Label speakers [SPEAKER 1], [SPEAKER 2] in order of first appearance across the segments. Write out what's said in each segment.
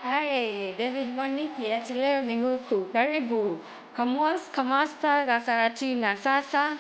[SPEAKER 1] Hai, David Moniki, ati leo ni huku. Karibu. Kamasta, Gasaratina. Sasa.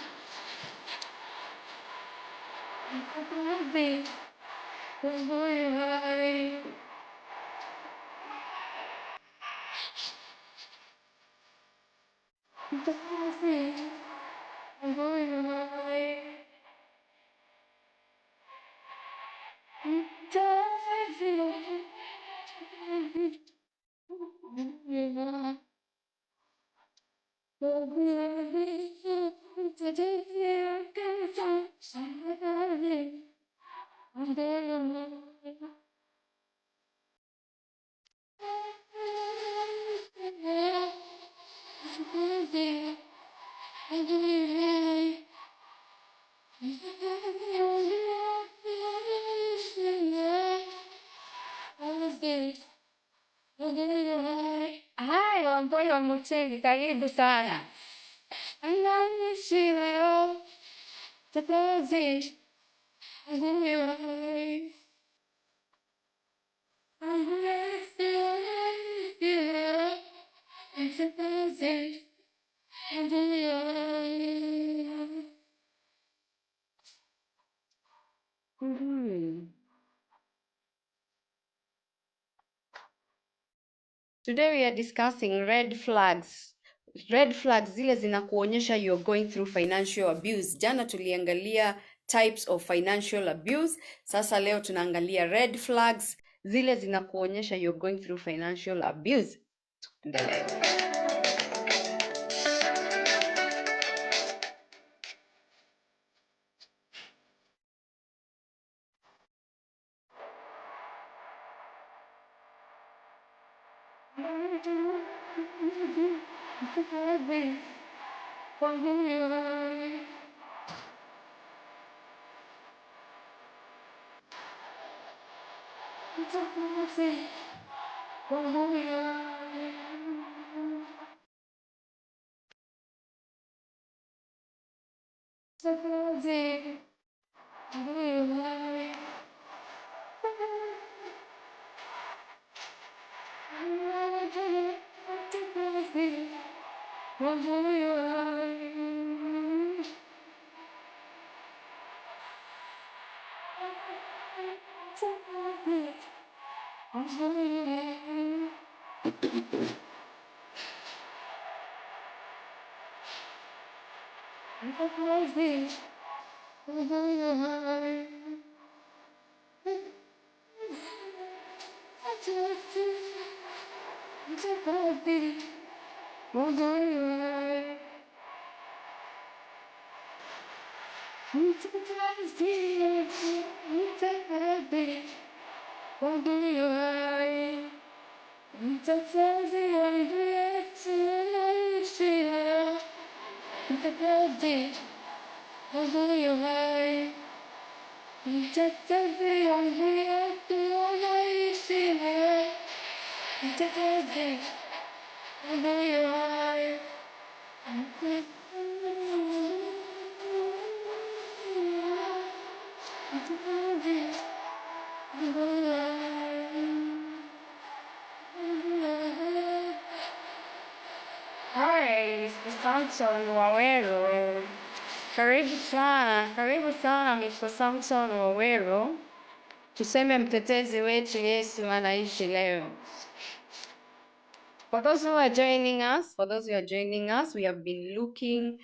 [SPEAKER 1] Hai, Wamboi wa Mutegi, karibu sana. Anaishi leo, tatazi. Today we are discussing red flags. Red flags zile zinakuonyesha you're going through financial abuse. Jana tuliangalia types of financial abuse. Sasa leo tunaangalia red flags zile zinakuonyesha you're going through financial abuse.
[SPEAKER 2] Hi, Mr. Samson Wawero. Karibu sana Mr. Samson Wawero. Tuseme mtetezi wetu Yesu anaishi leo. For those who are joining us, we have been looking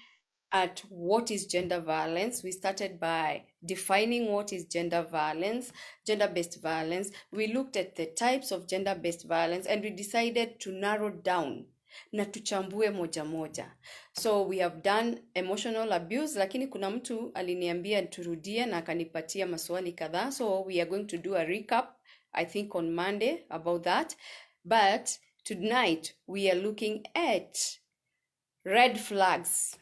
[SPEAKER 2] at what is gender violence. We started by defining what is gender violence, gender-based violence. We looked at the types of gender-based violence and we decided to narrow down na tuchambue moja moja. So we have done emotional abuse, lakini kuna mtu aliniambia turudie na akanipatia maswali kadhaa. So we are going to do a recap, I think on Monday, about that. But tonight we are looking at red flags,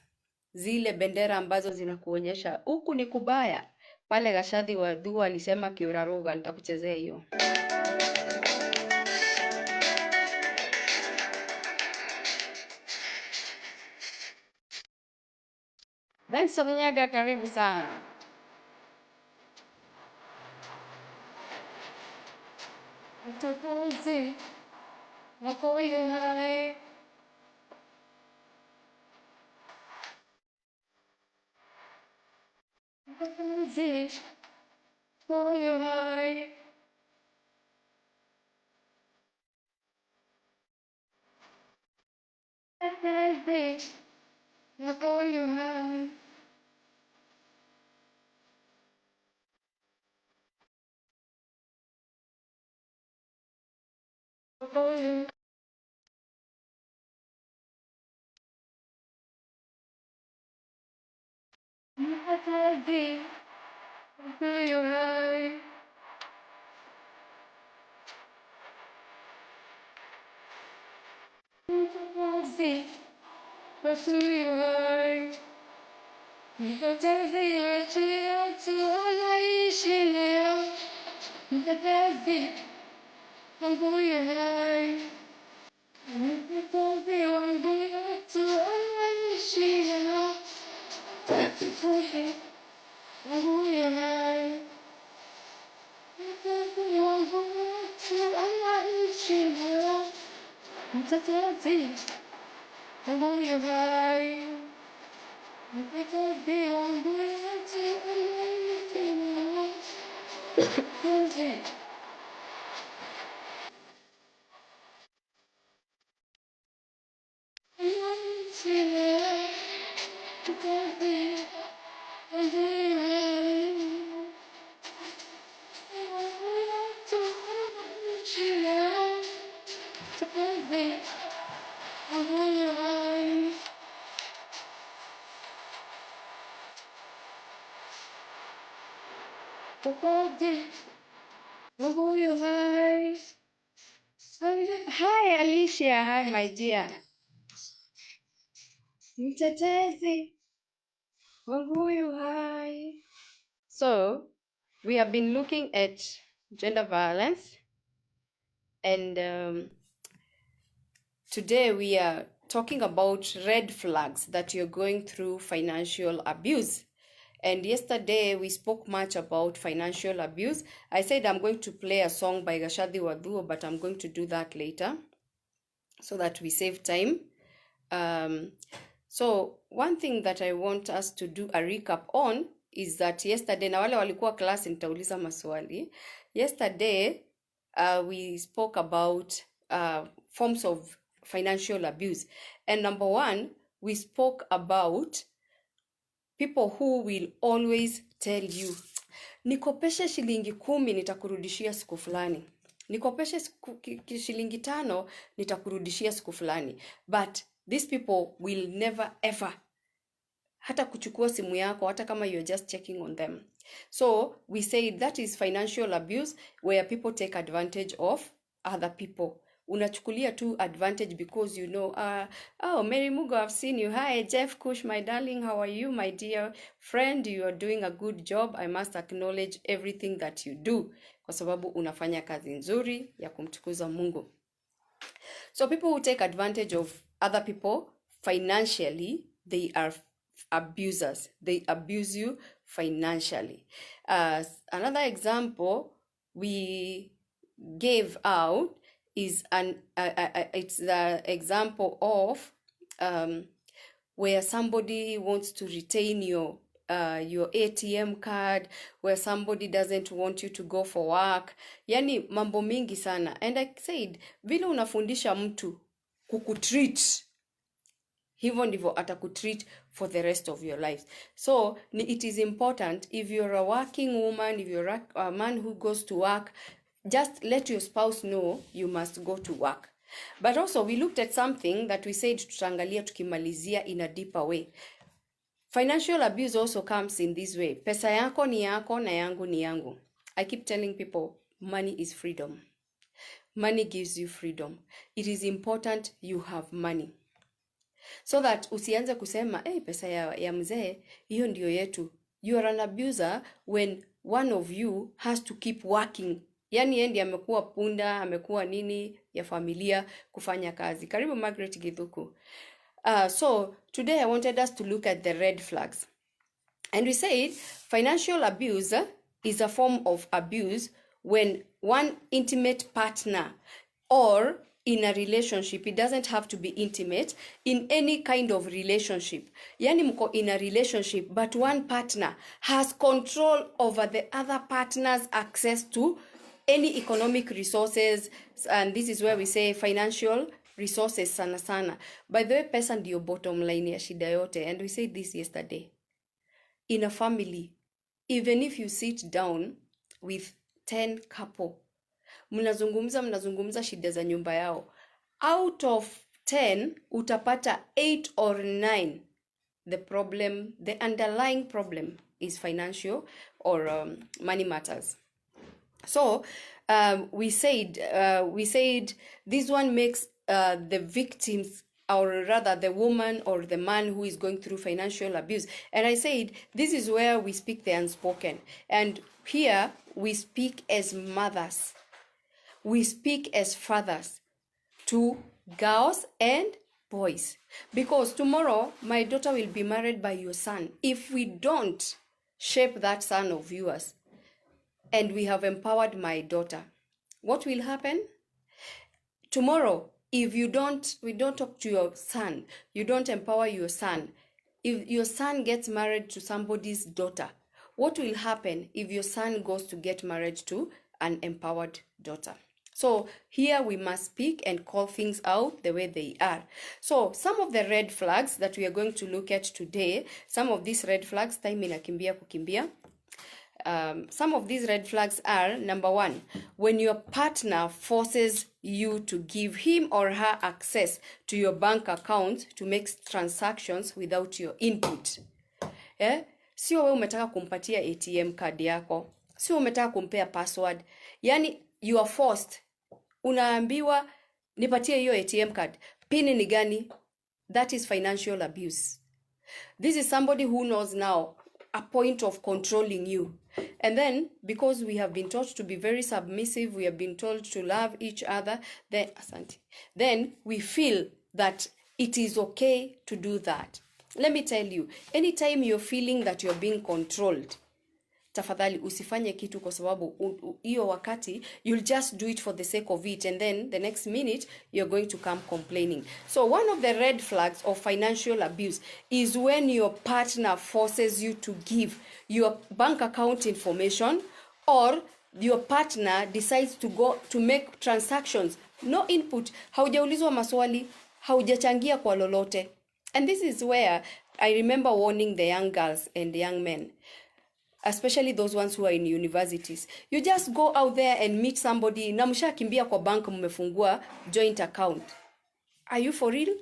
[SPEAKER 2] zile bendera ambazo zinakuonyesha huku ni kubaya. Pale Gashadhi wa Dhua alisema kiuraruga, nitakuchezea hiyo. Benson Nyaga, karibu sana. Mtetezi wako hai. Mtetezi wako hai. Mtetezi wako hai. Mtetezi wako hai. Mtetezi wako hai. Mtetezi wetu anaishi leo. Mtetezi wako hai. Mtetezi wetu anaishi leo. Mtetezi wako hai. Mtetezi wetu anaishi leo. Mtetezi wako hai. Mtetezi wetu anaishi leo. Mtetezi anaishi leo. Mtetezi Hi Alicia, hi my dear. Mtetezi wangu yu hai. So, we have been looking at gender violence, and today we are talking about red flags that you're going through financial abuse. And yesterday we spoke much about financial abuse. I said I'm going to play a song by Gashadhi Wadhuo, but I'm going to do that later so that we save time. So one thing that I want us to do a recap on is that yesterday, na wale walikuwa class nitauliza maswali. Yesterday we spoke about forms of financial abuse. And number one, we spoke about people who will always tell you, nikopeshe shilingi 10 nitakurudishia siku fulani. Nikopeshe shilingi 5 nitakurudishia siku fulani. But these people will never ever hata kuchukua simu yako hata kama you're just checking on them. So we say that is financial abuse, where people take advantage of other people
[SPEAKER 1] unachukulia tu advantage because you know, oh, Mary Mugo, I've seen you. Hi, Jeff Kush, my darling, how are you, my dear friend? You are doing a good job. I must acknowledge everything that you do, kwa sababu unafanya kazi nzuri ya kumtukuza Mungu. So people who take advantage of other people financially, they are abusers. They abuse you financially. Another example we gave out is it's the example of where somebody wants to retain your ATM card, where somebody doesn't want you to go for work. Yani mambo mingi sana. And I said, vile unafundisha mtu kukutreat, hivyo ndivyo atakutreat for the rest of your life. So it is important, if you're a working woman, if you're a man who goes to work, just let your spouse know you must go to work. But also we looked at something that we said tutaangalia tukimalizia in a deeper way. Financial abuse also comes in this way. Pesa yako ni yako na yangu ni yangu. I keep telling people, money is freedom. Money gives you freedom. It is important you have money. So that usianze kusema, hey, pesa ya mzee, hiyo ndio yetu. You are an abuser when one of you has to keep working. Yani endi amekuwa punda, amekuwa nini ya familia kufanya kazi. Karibu Margaret Githuku. So today I wanted us to look at the red flags. And we said financial abuse is a form of abuse when one intimate partner or in a relationship, it doesn't have to be intimate, in any kind of relationship. Yani mko in a relationship, but one partner has control over the other partner's access to any economic resources. And this is where we say financial resources sana sana. By the way, pesa ndio bottom line ya shida yote. And we said this yesterday. In a family, even if you sit down with 10 couple, mnazungumza shida za nyumba yao, out of 10 utapata 8 or 9 the underlying problem is financial or money matters. So we said this one makes the victims, or rather the woman or the man who is going through financial abuse. And I said this is where we speak the unspoken, and here we speak as mothers, we speak as fathers to girls and boys, because tomorrow my daughter will be married by your son. If we don't shape that son of yours and we have empowered my daughter, what will happen tomorrow? If we don't talk to your son, you don't empower your son, if your son gets married to somebody's daughter, what will happen if your son goes to get married to an empowered daughter? So here we must speak and call things out the way they are. So some of the red flags that we are going to look at today, some of these red flags, time inakimbia kukimbia. Some of these red flags are, number one, when your partner forces you to give him or her access to your bank account to make transactions without your input. Sio wewe umetaka kumpatia ATM card yako, sio umetaka kumpea password, yani you are forced. Unaambiwa nipatie hiyo ATM card, pini ni gani? That is financial abuse. This is somebody who knows now a point of controlling you. And then, because we have been taught to be very submissive, we have been told to love each other, then we feel that it is okay to do that. Let me tell you, anytime you're feeling that you're being controlled, tafadhali usifanye kitu kwa sababu hiyo wakati you'll just do it for the sake of it, and then the next minute you're going to come complaining. So one of the red flags of financial abuse is when your partner forces you to give your bank account information, or your partner decides to go to make transactions, no input, haujaulizwa maswali, haujachangia kwa lolote. And this is where I remember warning the young girls and the young men, especially those ones who are in universities. You just go out there and meet somebody, na mshakimbia kwa bank, mmefungua joint account. Are you for real?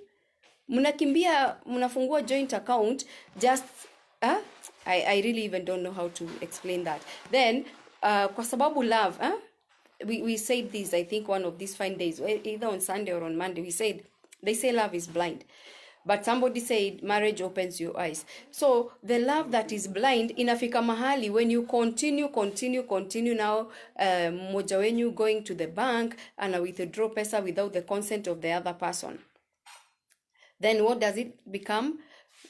[SPEAKER 1] Mnafungua joint account just I really even don't know how to explain that. Then kwa sababu love, we said this, I think one of these fine days, either on Sunday or on Monday, we said, they say love is blind. But somebody said marriage opens your eyes. So the love that is blind inafika mahali when you continue now, mmoja wenyu going to the bank and withdraw pesa without the consent of the other person. Then what does it become?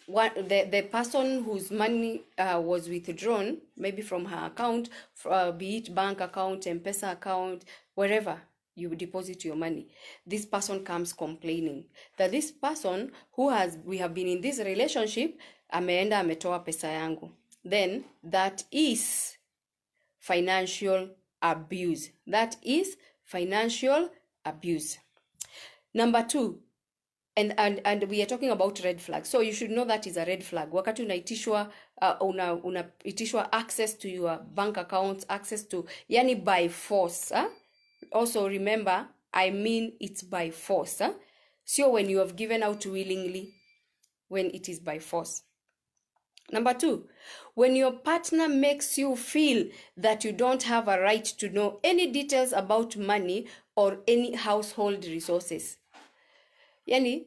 [SPEAKER 1] The person whose money was withdrawn, maybe from her account, be it bank account, M-Pesa account, wherever you deposit your money, this person comes complaining that this person we have been in this relationship, ameenda ametoa pesa yangu. Then that is financial abuse. That is financial abuse. Number 2, and we are talking about red flag, so you should know that is a red flag. Wakati unaitishwa unaitishwa access to your bank accounts, access to, yani by force. Also remember, I mean it's by force. So when you have given out willingly, when it is by force. Number 2, when your partner makes you feel that you don't have a right to know any details about money or any household resources. Yani,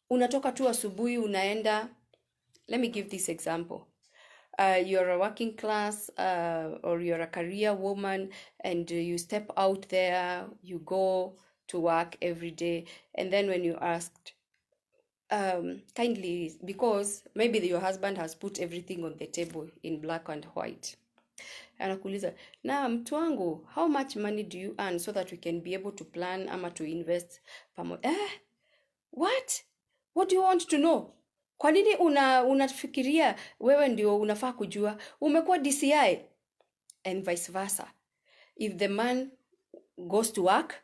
[SPEAKER 1] unatoka tu asubuhi unaenda, let me give this example. You're a working class or you're a career woman, and you step out there, you go to work every day, and then when you asked, kindly, because maybe your husband has put everything on the table in black and white, anakuuliza, na mtu wangu, how much money do you earn so that we can be able to plan ama to invest pamoja? What do you want to know? Kwa nini unafikiria wewe ndio unafaa kujua? Umekuwa DCI? And vice versa. If the man goes to work,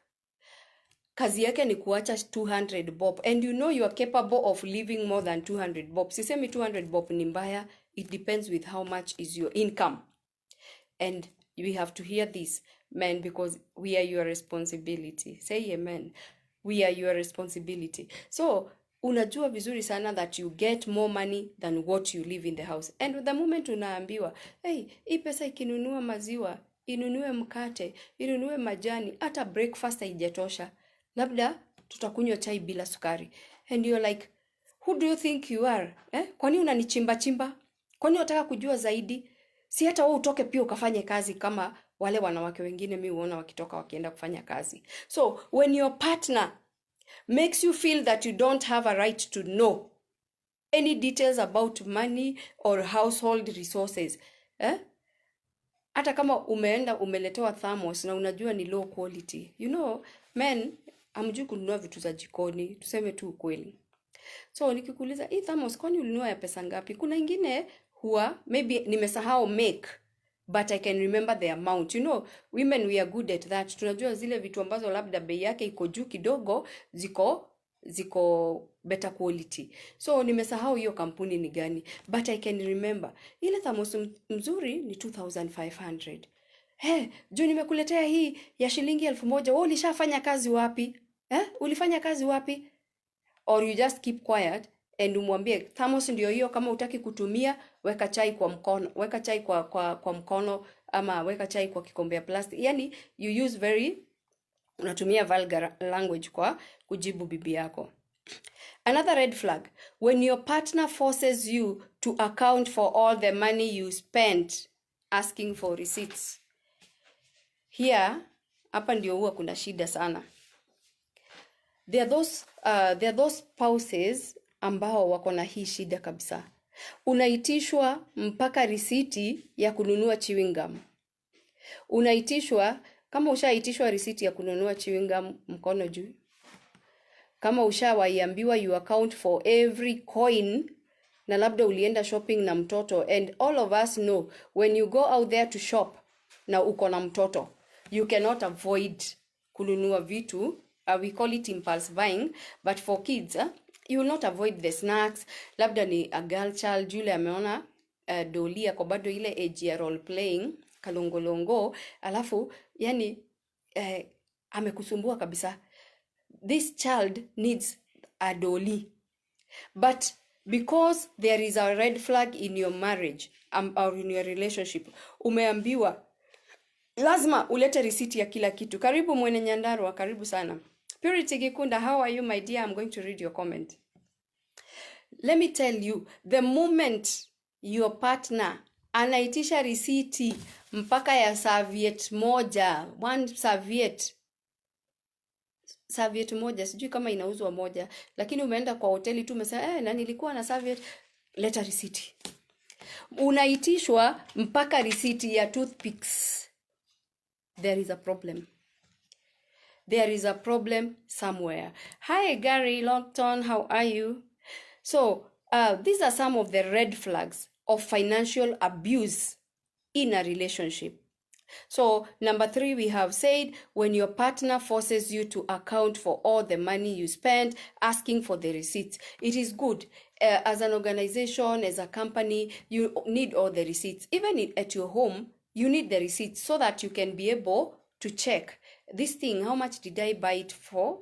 [SPEAKER 1] kazi yake ni kuacha 200 bob, and you know you are capable of living more than 200 bob. Sisemi 200 bob ni mbaya, it depends with how much is your income. And we have to hear this, men, because we are your responsibility. Say amen. We are your responsibility. So unajua vizuri sana that you get more money than what you leave in the house. And the moment unaambiwa, hey, hii pesa ikinunua maziwa, inunue mkate, inunue majani, hata breakfast haijatosha, labda tutakunywa chai bila sukari. And you're like, who do you think you are? Kwani unanichimba? Kwani unataka kujua zaidi? Si hata wewe utoke pia ukafanye kazi kama wale wanawake wengine mimi huona wakitoka wakienda kufanya kazi. So when your partner makes you feel that you don't have a right to know any details about money or household resources, hata kama umeenda umeletewa thermos na unajua ni low quality, you know, men hamjui kununua vitu za jikoni, tuseme tu ukweli. So nikikuuliza, hii thermos kwani ulinunua ya pesa ngapi? Kuna ingine huwa maybe nimesahau make, but I can remember the amount. You know, women, we are good at that. Tunajua zile vitu ambazo labda bei yake iko juu kidogo, ziko better quality. So nimesahau hiyo kampuni ni gani, but I can remember ile thermos mzuri ni 2500. Juu nimekuletea hii ya shilingi 1000. Wewe ulishafanya kazi wapi? Ulifanya kazi wapi? Or you just keep quiet and umwambie thermos ndio hiyo, kama utaki kutumia weka chai kwa mkono, weka chai kwa mkono, ama weka chai kwa kikombe ya plastic. Yani you use unatumia vulgar language kwa kujibu bibi yako. Another red flag, when your partner forces you to account for all the money you spent asking for receipts. Here, hapa ndio huwa kuna shida sana. There are those spouses ambao wako na hii shida kabisa. Unaitishwa mpaka risiti ya kununua chewing gum. Unaitishwa, kama ushaitishwa risiti ya kununua chewing gum, mkono juu. Kama ushawaiambiwa you account for every coin, na labda ulienda shopping na mtoto, and all of us know when you go out there to shop na uko na mtoto, you cannot avoid kununua vitu. We call it impulse buying, but for kids, you will not avoid the snacks. Labda ni a girl child, yule ameona dolia kwa bado ile age ya role playing, kalongolongo, alafu yani amekusumbua kabisa. This child needs a dolly. But because there is a red flag in your marriage or in your relationship, umeambiwa lazima ulete risiti ya kila kitu. Karibu Mwene Nyandarua, karibu sana. Purity Gikunda, how are you my dear? I'm going to read your comment. Let me tell you, the moment your partner anaitisha risiti mpaka ya serviette moja, one serviette moja, sijui kama inauzwa moja, lakini umeenda kwa hoteli tu umesema na nilikuwa na serviette, leta risiti. Unaitishwa mpaka risiti ya toothpicks. There is a problem. There is a problem somewhere. Hi Gary Longton, how are you? So these are some of the red flags of financial abuse in a relationship. So number 3, we have said, when your partner forces you to account for all the money you spend, asking for the receipts. It is good. As an organization, as a company, you need all the receipts. Even at your home, you need the receipts so that you can be able to check this thing. How much did I buy it for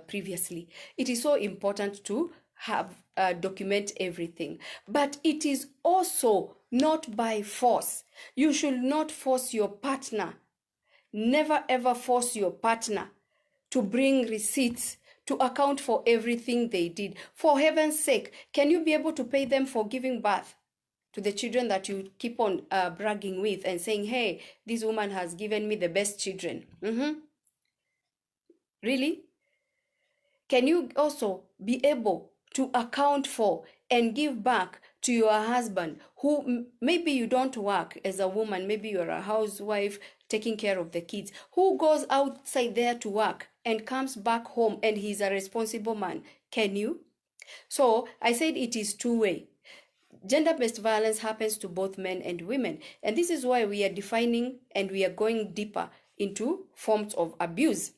[SPEAKER 1] previously? It is so important to have document everything. But it is also not by force. You should not force your partner. Never ever force your partner to bring receipts to account for everything they did. For heaven's sake, can you be able to pay them for giving birth to the children that you keep on bragging with and saying, hey, this woman has given me the best children? Really? Can you also be able to account for and give back to your husband, who maybe you don't work as a woman, maybe you're a housewife taking care of the kids, who goes outside there to work and comes back home and he's a responsible man? Can you? So I said it is two-way. Gender-based violence happens to both men and women, and this is why we are defining and we are going deeper into forms of abuse.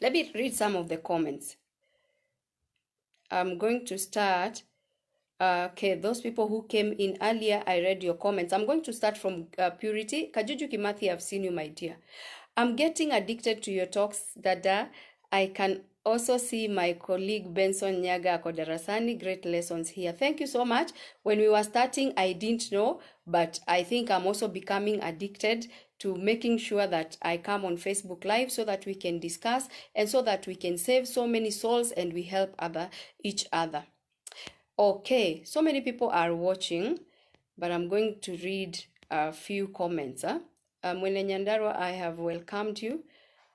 [SPEAKER 1] Let me read some of the comments. I'm going to start. Okay, those people who came in earlier, I read your comments. I'm going to start from Purity. Kajuju Kimathi, I've seen you, my dear. I'm getting addicted to your talks, Dada. I can also see my colleague Benson Nyaga ako darasani. Great lessons here. Thank you so much. When we were starting, I didn't know, but I think I'm also becoming addicted to making sure that I come on Facebook Live so that we can discuss and so that we can save so many souls and we help each other. Okay, so many people are watching, but I'm going to read a few comments. Mwene Nyandarua, I have welcomed you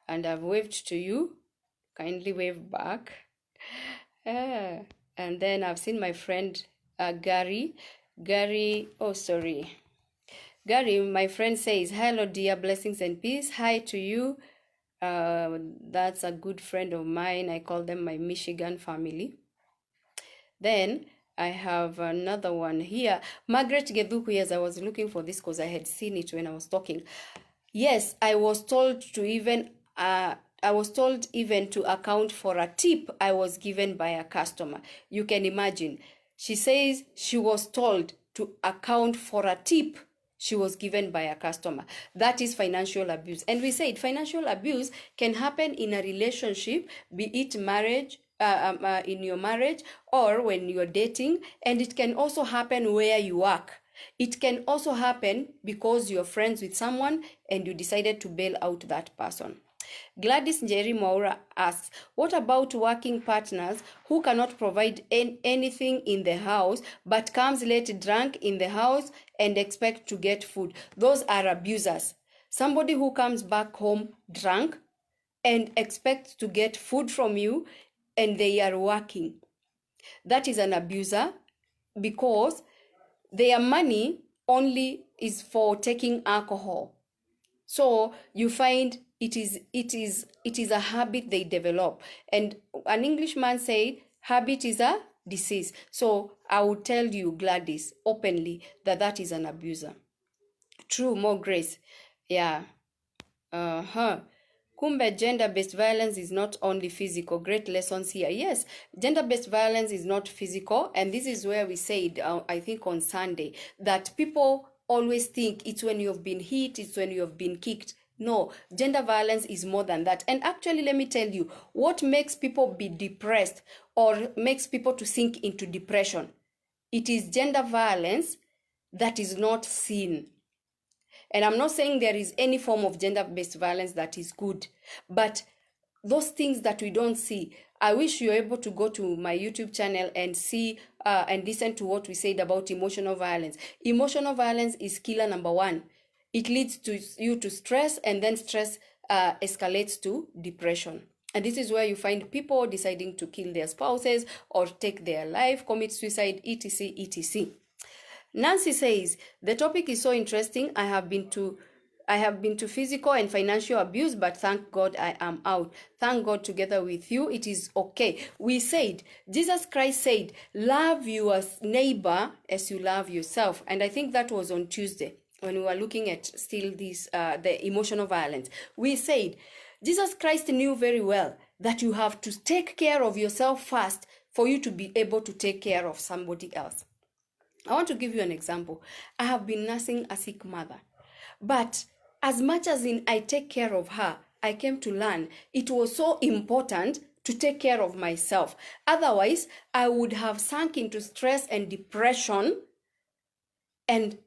[SPEAKER 1] and I've waved to you. Kindly wave back. And then I've seen my friend Gary. Gary, my friend says, hello dear, blessings and peace. Hi to you. That's a good friend of mine. I call them my Michigan family. Then I have another one here. Margaret Gedhuku, yes, I was looking for this because I had seen it when I was talking. Yes, I was told even to account for a tip I was given by a customer. You can imagine. She says she was told to account for a tip she was given by a customer. That is financial abuse. And we said financial abuse can happen in a relationship, be it marriage, in your marriage or when you're dating, and it can also happen where you work. It can also happen because you're friends with someone and you decided to bail out that person. Gladys Njeri Maura asks, what about working partners who cannot provide anything in the house but comes late drunk in the house and expect to get food? Those are abusers. Somebody who comes back home drunk and expects to get food from you and they are working. That is an abuser because their money only is for taking alcohol. So you find it is a habit they develop. And an Englishman said, habit is a disease. So I will tell you, Gladys, openly that is an abuser. True, more grace. Yeah. Kumbe, gender-based violence is not only physical. Great lessons here. Yes, gender-based violence is not physical. And this is where we said, I think on Sunday, that people always think it's when you've been hit, it's when you have been kicked. No, gender violence is more than that. And actually, let me tell you, what makes people be depressed or makes people to sink into depression, it is gender violence that is not seen. And I'm not saying there is any form of gender-based violence that is good, but those things that we don't see, I wish you're able to go to my YouTube channel and see and listen to what we said about emotional violence. Emotional violence is killer number one. It leads to you to stress, and then stress escalates to depression. And this is where you find people deciding to kill their spouses or take their life, commit suicide, etc., etc. Nancy says, the topic is so interesting. I have been to physical and financial abuse, but thank God I am out. Thank God together with you, it is okay. We said, Jesus Christ said, love your neighbor as you love yourself. And I think that was on Tuesday when we were looking at still this, the emotional violence. We said, Jesus Christ knew very well that you have to take care of yourself first for you to be able to take care of somebody else. I want to give you an example. I have been nursing a sick mother, but as much as I take care of her, I came to learn it was so important to take care of myself. Otherwise, I would have sunk into stress and depression and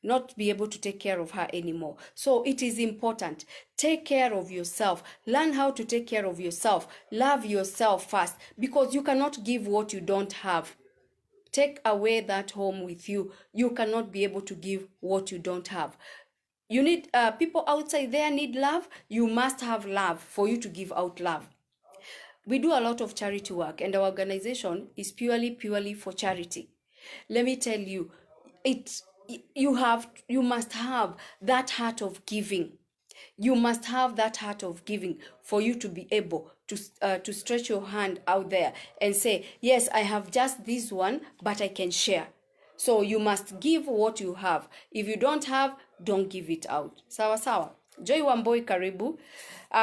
[SPEAKER 1] not be able to take care of her anymore. So it is important. Take care of yourself. Learn how to take care of yourself. Love yourself first, because you cannot give what you don't have. Take away that home with you. You cannot be able to give what you don't have. You need people outside there need love. You must have love for you to give out love. We do a lot of charity work, and our organization is purely for charity. Let me tell you, you must have that heart of giving. You must have that heart of giving for you to be able to stretch your hand out there and say, yes, I have just this one, but I can share. So you must give what you have. If you don't have, don't give it out. Sawa sawa. Joy Wamboi karibu.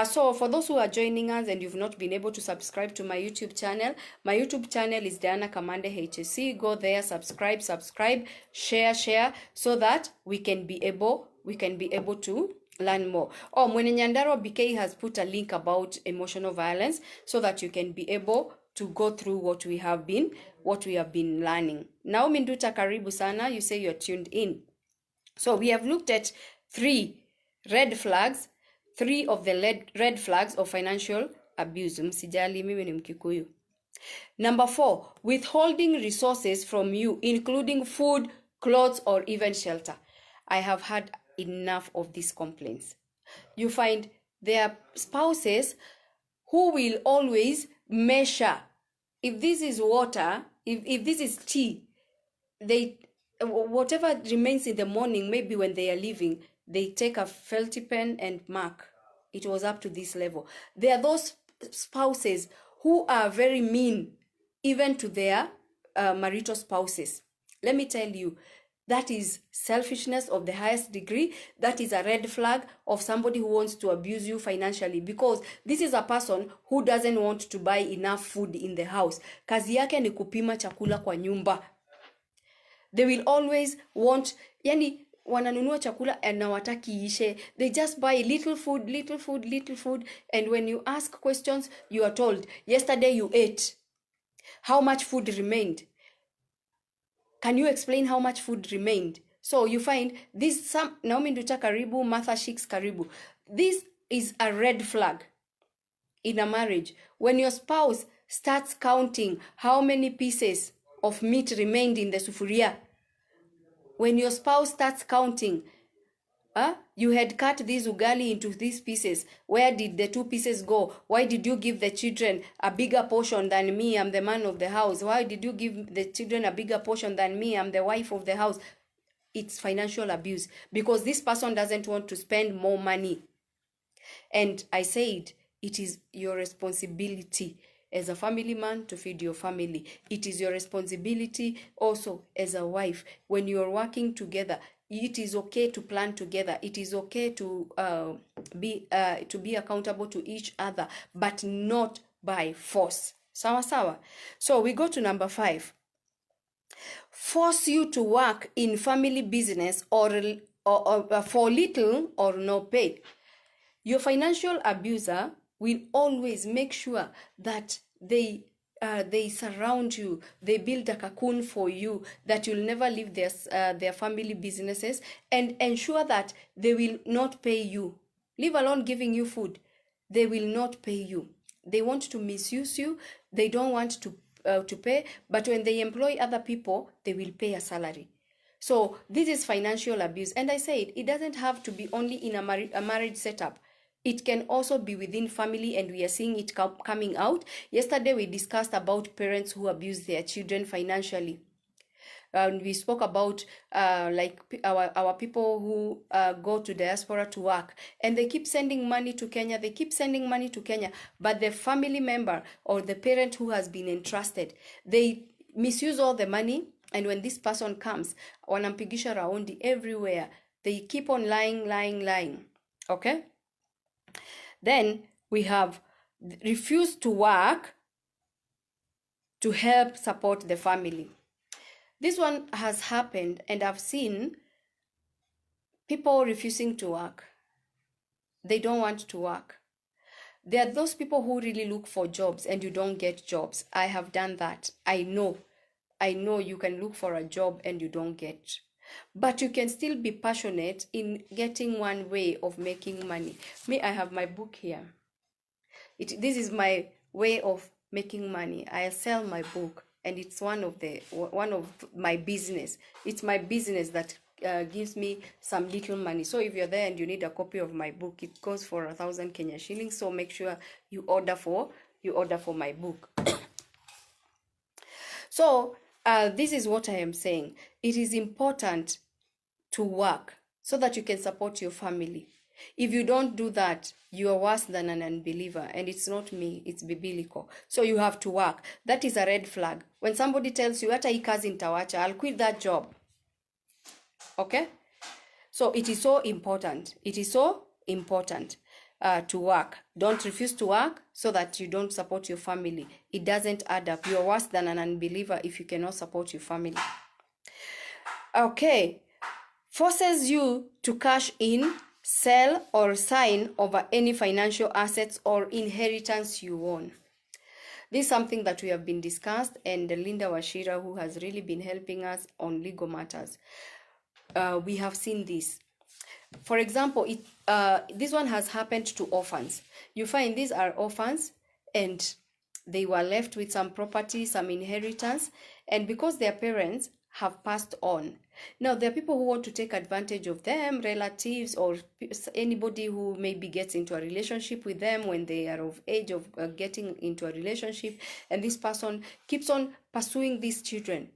[SPEAKER 1] So for those who are joining us and you've not been able to subscribe to my YouTube channel is Diana Kamande HSC. Go there, subscribe, share, so that we can be able to learn more. Oh, Mwene Nyandaro BK has put a link about emotional violence so that you can be able to go through what we have been learning. Naomi Nduta karibu sana, you say you're tuned in. So we have looked at three of the red flags of financial abuse. Msijali, mimi ni Mkikuyu. Number 4, withholding resources from you, including food, clothes, or even shelter. I have had enough of these complaints. You find there are spouses who will always measure. If this is water, if this is tea, whatever remains in the morning, maybe when they are leaving, they take a felty pen and mark. It was up to this level. There are those spouses who are very mean, even to their marital spouses. Let me tell you, that is selfishness of the highest degree. That is a red flag of somebody who wants to abuse you financially, because this is a person who doesn't want to buy enough food in the house. Kazi yake ni kupima chakula kwa nyumba. They will always want, yani wananunua chakula and hawataki ishe. They just buy little food, and when you ask questions, you are told, yesterday you ate. How much food remained? Can you explain how much food remained? So you find this, some Naomi Nduta karibu, Martha Shicks karibu. This is a red flag in a marriage. When your spouse starts counting how many pieces of meat remained in the sufuria. When your spouse starts counting, you had cut this ugali into these pieces. Where did the 2 pieces go? Why did you give the children a bigger portion than me? I'm the man of the house. Why did you give the children a bigger portion than me? I'm the wife of the house. It's financial abuse, because this person doesn't want to spend more money. And I said, it is your responsibility as a family man to feed your family. It is your responsibility also as a wife. When you are working together, it is okay to plan together. It is okay to be accountable to each other, but not by force. Sawa sawa. So we go to number 5. Force you to work in family business or for little or no pay. Your financial abuser will always make sure that they they surround you, they build a cocoon for you that you'll never leave their family businesses, and ensure that they will not pay you, leave alone giving you food. They will not pay you. They want to misuse you. They don't want to pay, but when they employ other people, they will pay a salary. So this is financial abuse. And I said it doesn't have to be only in a marriage setup. It can also be within family, and we are seeing it coming out. Yesterday, we discussed about parents who abuse their children financially. We spoke about like our people who go to diaspora to work, and they keep sending money to Kenya. They keep sending money to Kenya, but the family member or the parent who has been entrusted, they misuse all the money. And when this person comes, wanampigisha raundi everywhere. They keep on lying. Okay? Then we have refused to work to help support the family. This one has happened, and I've seen people refusing to work. They don't want to work. There are those people who really look for jobs and you don't get jobs. I have done that. I know you can look for a job and you don't get. But you can still be passionate in getting one way of making money. Me, I have my book here. This is my way of making money. I sell my book, and it's one of my business. It's my business that gives me some little money. So if you're there and you need a copy of my book, it goes for 1,000 Kenya shillings. So make sure you order for my book. So this is what I am saying. It is important to work so that you can support your family. If you don't do that, you are worse than an unbeliever. And it's not me, it's biblical. So you have to work. That is a red flag. When somebody tells you, hata hii kazi nitawacha, I'll quit that job. Okay? So it is so important. It is so important to work. Don't refuse to work so that you don't support your family. It doesn't add up. You are worse than an unbeliever if you cannot support your family. Okay. Forces you to cash in, sell, or sign over any financial assets or inheritance you own. This is something that we have been discussed, and Linda Washira, who has really been helping us on legal matters, we have seen this. For example, this one has happened to orphans. You find these are orphans, and they were left with some property, some inheritance, and because their parents have passed on. Now, there are people who want to take advantage of them, relatives or anybody who maybe gets into a relationship with them when they are of age of getting into a relationship, and this person keeps on pursuing these children,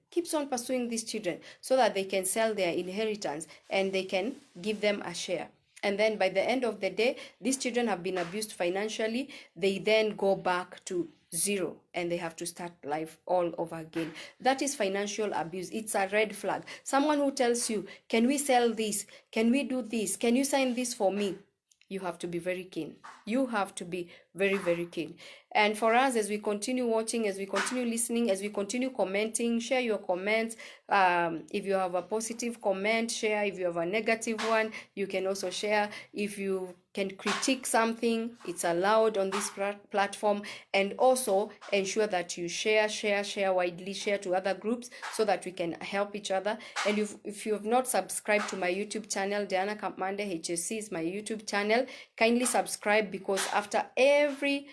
[SPEAKER 1] so that they can sell their inheritance and they can give them a share. And then by the end of the day, these children have been abused financially. They then go back to zero and they have to start life all over again. That is financial abuse. It's a red flag. Someone who tells you, can we sell this? Can we do this? Can you sign this for me? You have to be very keen. You have to be very, very keen. And for us, as we continue watching, as we continue listening, as we continue commenting, share your comments. If you have a positive comment, share. If you have a negative one, you can also share. If you can critique something, it's allowed on this platform. And also ensure that you share widely, share to other groups so that we can help each other. And if you have not subscribed to my YouTube channel, Diana Kampmande HSC is my YouTube channel, kindly subscribe, because after every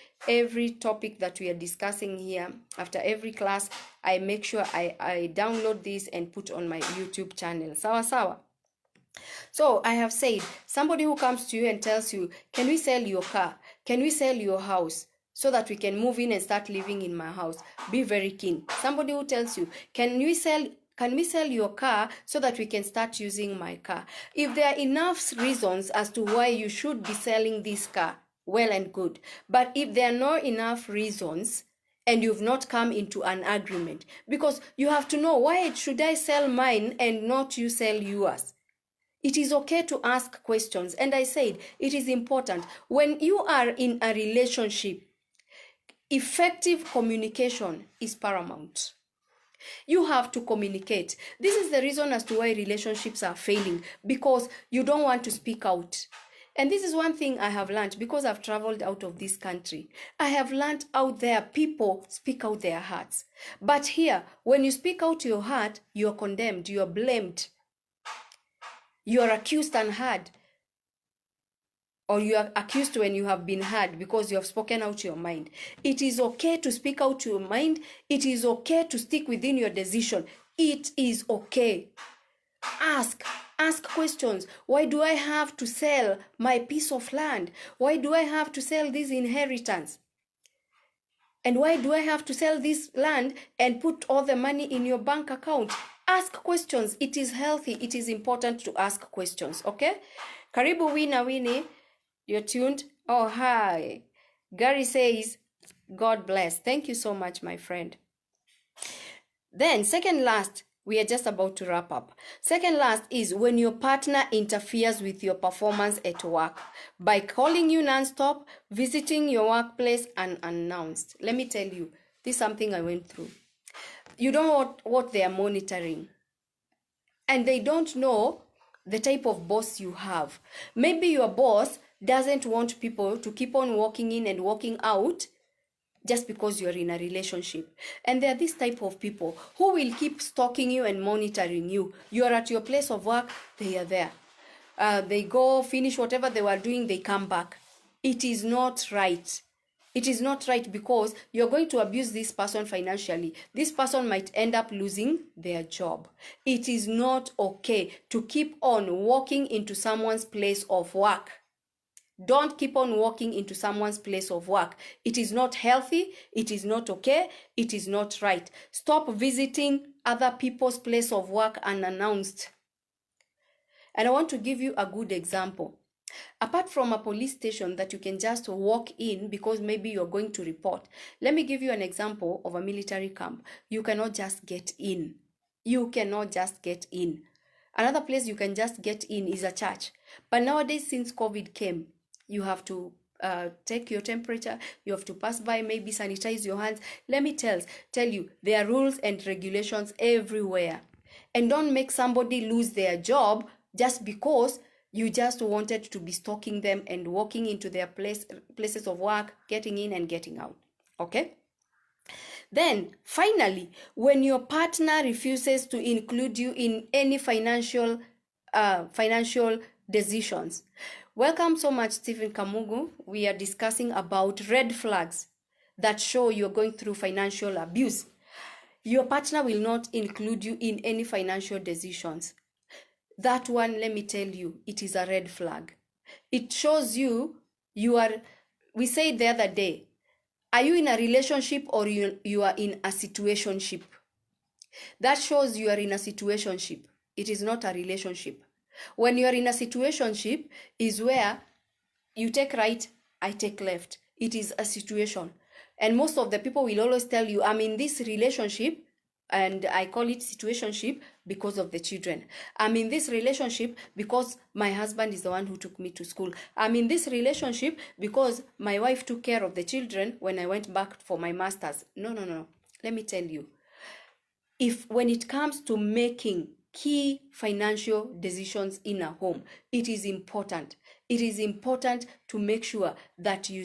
[SPEAKER 1] topic that we are discussing here, after every class, I make sure I download this and put on my YouTube channel. Sawa. So I have said, somebody who comes to you and tells you, can we sell your car? Can we sell your house so that we can move in and start living in my house? Be very keen. Somebody who tells you, can we sell your car so that we can start using my car? If there are enough reasons as to why you should be selling this car, well and good. But if there are not enough reasons and you've not come into an agreement, because you have to know, why should I sell mine and not you sell yours? It is okay to ask questions. And I said, it is important. When you are in a relationship, effective communication is paramount. You have to communicate. This is the reason as to why relationships are failing, because you don't want to speak out. And this is one thing I have learned because I've traveled out of this country. I have learned out there people speak out their hearts. But here, when you speak out your heart, you're condemned, you're blamed, you're accused and heard. Or you are accused when you have been heard because you have spoken out your mind. It is okay to speak out your mind. It is okay to stick within your decision. It is okay. Ask questions. Why do I have to sell my piece of land? Why do I have to sell this inheritance? And why do I have to sell this land and put all the money in your bank account? Ask questions. It is healthy. It is important to ask questions. Okay? Karibu Wina Winnie. You're tuned. Oh, hi. Gary says, God bless. Thank you so much, my friend. Then, second last, we are just about to wrap up. Second last is when your partner interferes with your performance at work by calling you nonstop, visiting your workplace unannounced. Let me tell you, this is something I went through. You don't know what they are monitoring. And they don't know the type of boss you have. Maybe your boss doesn't want people to keep on walking in and walking out just because you're in a relationship. And there are this type of people who will keep stalking you and monitoring you. You're at your place of work, they are there. They go finish whatever they were doing, they come back. It is not right. It is not right because you're going to abuse this person financially. This person might end up losing their job. It is not okay to keep on walking into someone's place of work. Don't keep on walking into someone's place of work. It is not healthy. It is not okay. It is not right. Stop visiting other people's place of work unannounced. And I want to give you a good example. Apart from a police station that you can just walk in because maybe you're going to report, let me give you an example of a military camp. You cannot just get in. You cannot just get in. Another place you can just get in is a church. But nowadays, since COVID came, you have to take your temperature, you have to pass by, maybe sanitize your hands. Let me tell you, there are rules and regulations everywhere. And don't make somebody lose their job just because you just wanted to be stalking them and walking into their places of work, getting in and getting out. Okay? Then, finally, when your partner refuses to include you in any financial decisions. Welcome so much, Stephen Kamugu. We are discussing about red flags that show you're going through financial abuse. Your partner will not include you in any financial decisions. That one, let me tell you, it is a red flag. It shows you are, we said the other day, are you in a relationship or you are in a situationship? That shows you are in a situationship. It is not a relationship. When you are in a situationship is where you take right, I take left. It is a situation. And most of the people will always tell you, I'm in this relationship, and I call it situationship because of the children. I'm in this relationship because my husband is the one who took me to school. I'm in this relationship because my wife took care of the children when I went back for my master's. No. Let me tell you. When it comes to making key financial decisions in a home, it is important. It is important to make sure that you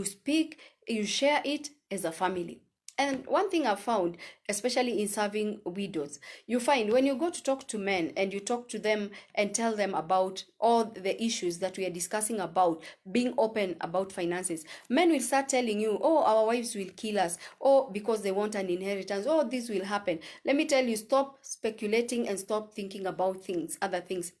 [SPEAKER 1] speak, you share it as a family. And one thing I've found, especially in serving widows, you find when you go to talk to men and you talk to them and tell them about all the issues that we are discussing about, being open about finances, men will start telling you, oh, our wives will kill us, oh, because they want an inheritance, oh, this will happen. Let me tell you, stop speculating and stop thinking about other things.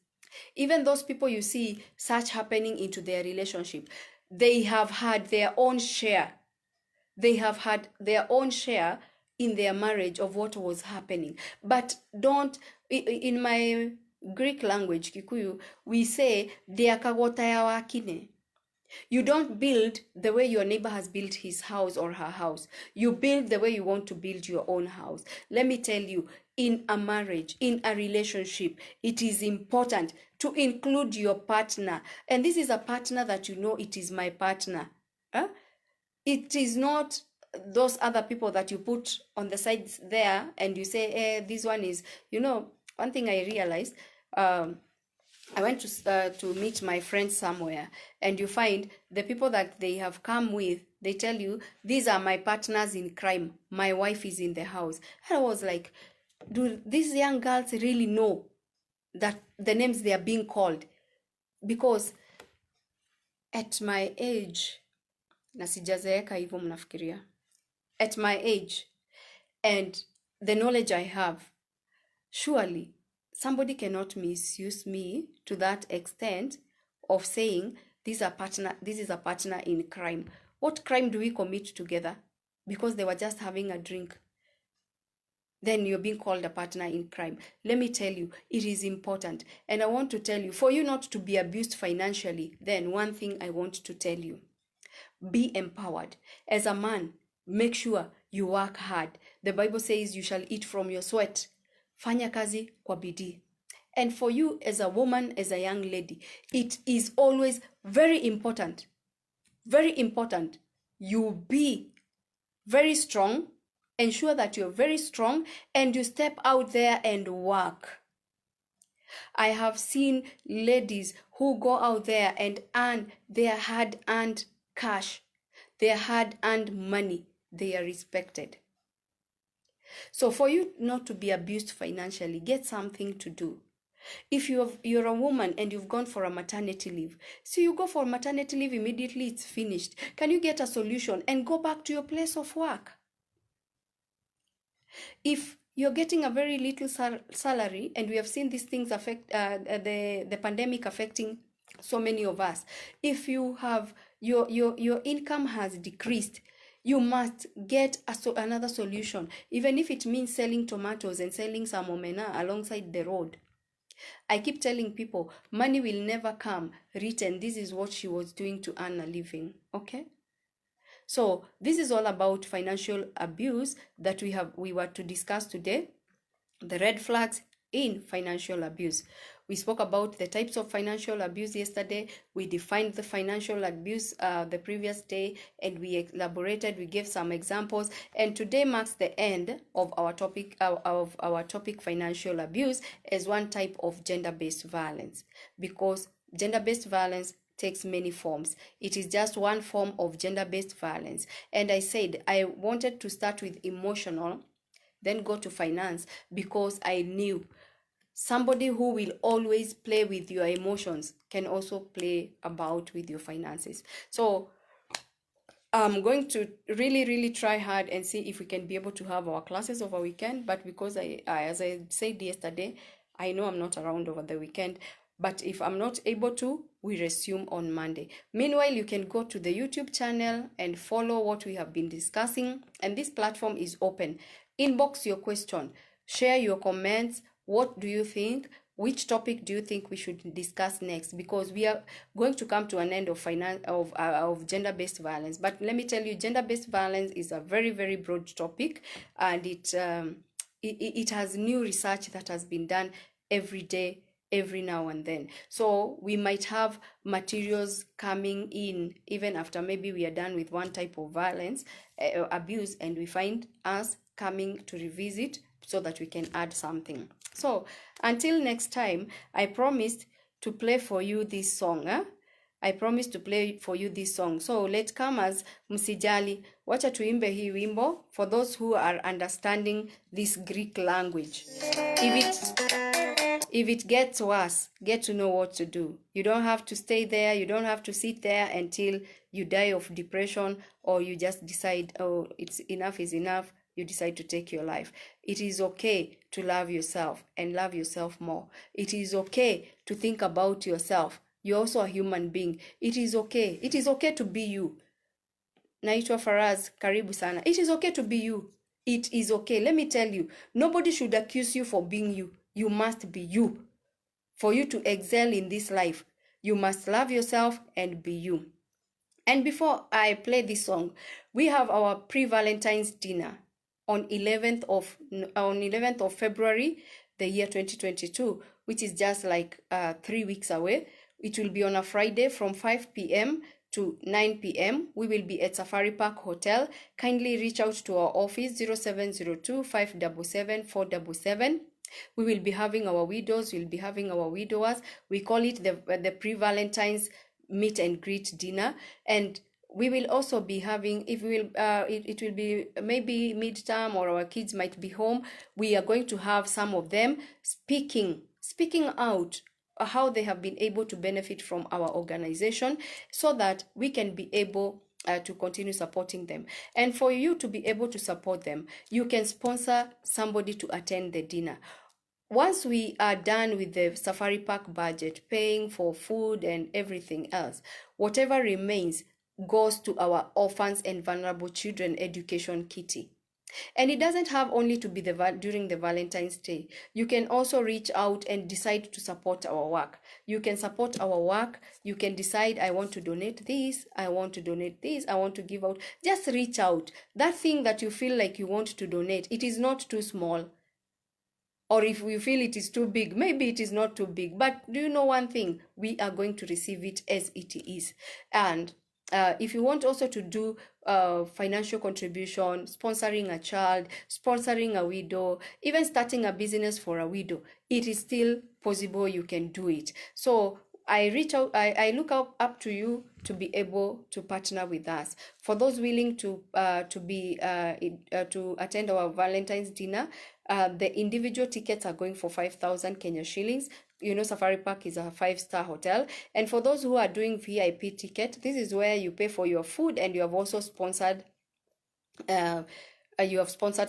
[SPEAKER 1] Even those people you see such happening into their relationship, they have had their own share. They have had their own share in their marriage of what was happening. But don't, in my Greek language, Kikuyu, we say, wakine. You don't build the way your neighbor has built his house or her house. You build the way you want to build your own house. Let me tell you, in a marriage, in a relationship, it is important to include your partner. And this is a partner that you know, it is my partner. Huh? It is not those other people that you put on the sides there and you say, this one is, one thing I realized, I went to meet my friends somewhere, and you find the people that they have come with, they tell you, these are my partners in crime. My wife is in the house. And I was like, do these young girls really know that the names they are being called? Because at my age, na sijazeeka hivyo mnafikiria, at my age and the knowledge I have, surely somebody cannot misuse me to that extent of saying this is a partner in crime. What crime do we commit together? Because they were just having a drink, then you're being called a partner in crime. Let me tell you, it is important. And I want to tell you, for you not to be abused financially, then one thing I want to tell you, be empowered. As a man, make sure you work hard. The Bible says you shall eat from your sweat. Fanya kazi kwa bidii. And for you as a woman, as a young lady, it is always very important, you be very strong. Ensure that you're very strong and you step out there and work. I have seen ladies who go out there and earn their hard-earned cash, their hard-earned money. They are respected. So for you not to be abused financially, get something to do. If you're a woman and you've gone for a maternity leave, so you go for maternity leave immediately, it's finished. Can you get a solution and go back to your place of work? If you're getting a very little salary, and we have seen these things affect the pandemic affecting so many of us, if you have your income has decreased, you must get another solution, even if it means selling tomatoes and selling some omena alongside the road. I keep telling people, money will never come written, this is what she was doing to earn a living. Okay? So this is all about financial abuse that we were to discuss today, the red flags in financial abuse. We spoke about the types of financial abuse yesterday. We defined the financial abuse the previous day, and we elaborated, we gave some examples. And today marks the end of our topic, financial abuse, as one type of gender-based violence, because gender-based violence takes many forms. It is just one form of gender-based violence. And I said I wanted to start with emotional, then go to finance, because I knew somebody who will always play with your emotions can also play about with your finances. So I'm going to really try hard and see if we can be able to have our classes over weekend. But because I as I said yesterday, I know I'm not around over the weekend. But if I'm not able to, we resume on Monday. Meanwhile, you can go to the YouTube channel and follow what we have been discussing. And this platform is open. Inbox your question. Share your comments. What do you think? Which topic do you think we should discuss next? Because we are going to come to an end of gender-based violence. But let me tell you, gender-based violence is a very broad topic, and it has new research that has been done every day, every now and then. So we might have materials coming in even after maybe we are done with one type of violence, abuse, and we find us coming to revisit so that we can add something. So until next time, I promised to play for you this song. I promised to play for you this song. So latecomers, msijali, wacha tuimbe hii wimbo for those who are understanding this Greek language. If it gets worse, get to know what to do. You don't have to stay there. You don't have to sit there until you die of depression, or you just decide, oh, it's enough is enough. You decide to take your life. It is okay to love yourself and love yourself more. It is okay to think about yourself. You're also a human being. It is okay. It is okay to be you. Naitwa Faraz, karibu sana. It is okay to be you. It is okay. Let me tell you, nobody should accuse you for being you. You must be you. For you to excel in this life, you must love yourself and be you. And before I play this song, we have our pre-Valentine's dinner on 11th of February, the year 2022, which is just like 3 weeks away. It will be on a Friday from 5 p.m. to 9 p.m. We will be at Safari Park Hotel. Kindly reach out to our office 0702 577 477. We will be having our widows, we'll be having our widowers. We call it the pre-Valentine's meet and greet dinner. And we will also be having, if we will, it will be maybe midterm or our kids might be home, we are going to have some of them speaking out how they have been able to benefit from our organization, so that we can be able to continue supporting them. And for you to be able to support them, you can sponsor somebody to attend the dinner. Once we are done with the safari park budget, paying for food and everything else, whatever remains goes to our orphans and vulnerable children education kitty. And it doesn't have only to be during the Valentine's Day. You can also reach out and decide to support our work. You can support our work. You can decide, I want to donate this, I want to donate this, I want to give out. Just reach out. That thing that you feel like you want to donate, it is not too small. Or if we feel it is too big, maybe it is not too big. But do you know one thing? We are going to receive it as it is. And if you want also to do financial contribution, sponsoring a child, sponsoring a widow, even starting a business for a widow, it is still possible. You can do it. So I reach out, I look up to you to be able to partner with us. For those willing to attend our Valentine's dinner, the individual tickets are going for 5,000 Kenya shillings. You know, Safari Park is a 5-star hotel. And for those who are doing VIP ticket, this is where you pay for your food, and you have also sponsored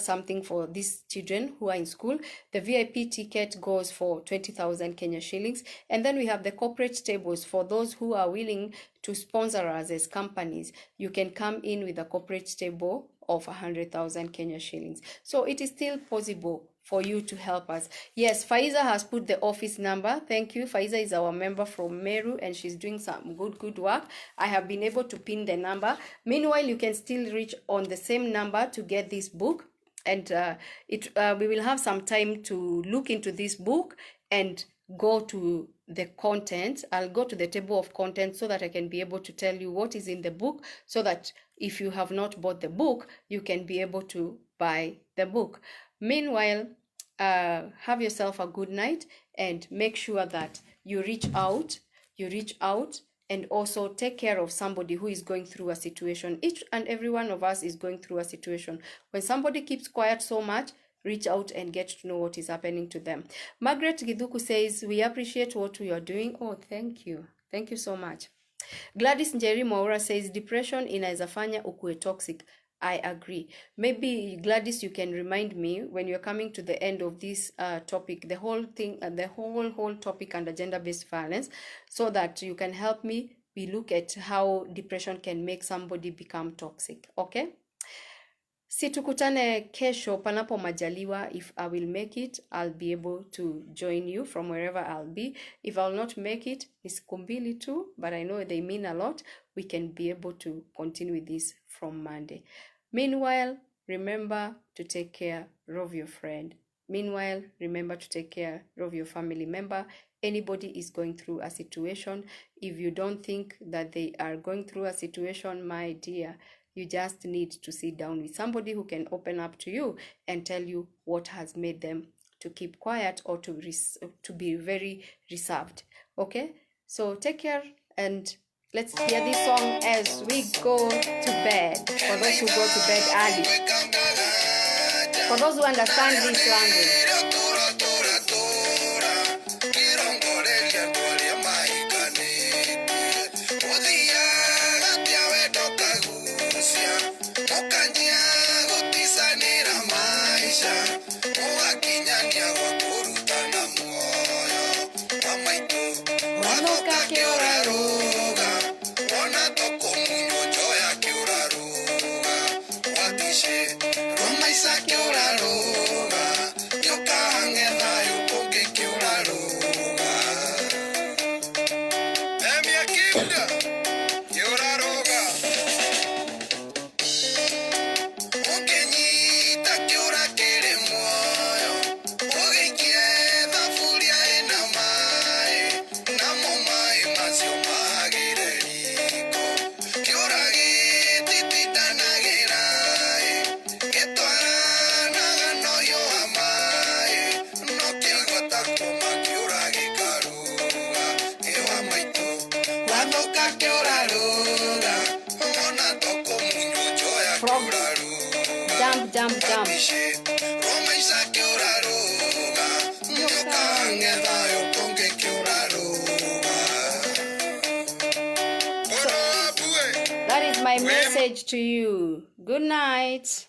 [SPEAKER 1] something for these children who are in school. The VIP ticket goes for 20,000 Kenya shillings. And then we have the corporate tables. For those who are willing to sponsor us as companies, you can come in with a corporate table of 100,000 Kenya shillings. So it is still possible for you to help us. Yes, Faiza has put the office number. Thank you. Faiza is our member from Meru, and she's doing some good work. I have been able to pin the number. Meanwhile, you can still reach on the same number to get this book. And we will have some time to look into this book and go to the content. I'll go to the table of content so that I can be able to tell you what is in the book, so that if you have not bought the book, you can be able to buy the book. Meanwhile, have yourself a good night, and make sure that you reach out, and also take care of somebody who is going through a situation. Each and every one of us is going through a situation. When somebody keeps quiet so much, reach out and get to know what is happening to them. Margaret Githuku says, we appreciate what you are doing. Oh, thank you. Thank you so much. Gladys Njeri Mwaura says, depression inaweza fanya ukue toxic. I agree. Maybe Gladys, you can remind me when you're coming to the end of this topic, the whole thing, the whole topic under gender-based violence, so that you can help me. We look at how depression can make somebody become toxic. Okay? Si tukutane kesho panapo majaliwa. If I will make it, I'll be able to join you from wherever I'll be. If I'll not make it, it's kumbili too, but I know they mean a lot. We can be able to continue with this from Monday. Meanwhile, remember to take care of your friend. Meanwhile, remember to take care of your family member. Anybody is going through a situation. If you don't think that they are going through a situation, my dear, you just need to sit down with somebody who can open up to you and tell you what has made them to keep quiet or to be very reserved. Okay? So take care, and let's hear this song as we go to bed. For those who go to bed early. For those who understand this language.
[SPEAKER 2] Roma isa que ora roga, yo Frog. Jump, jump, jump. That is my message to you. Good night.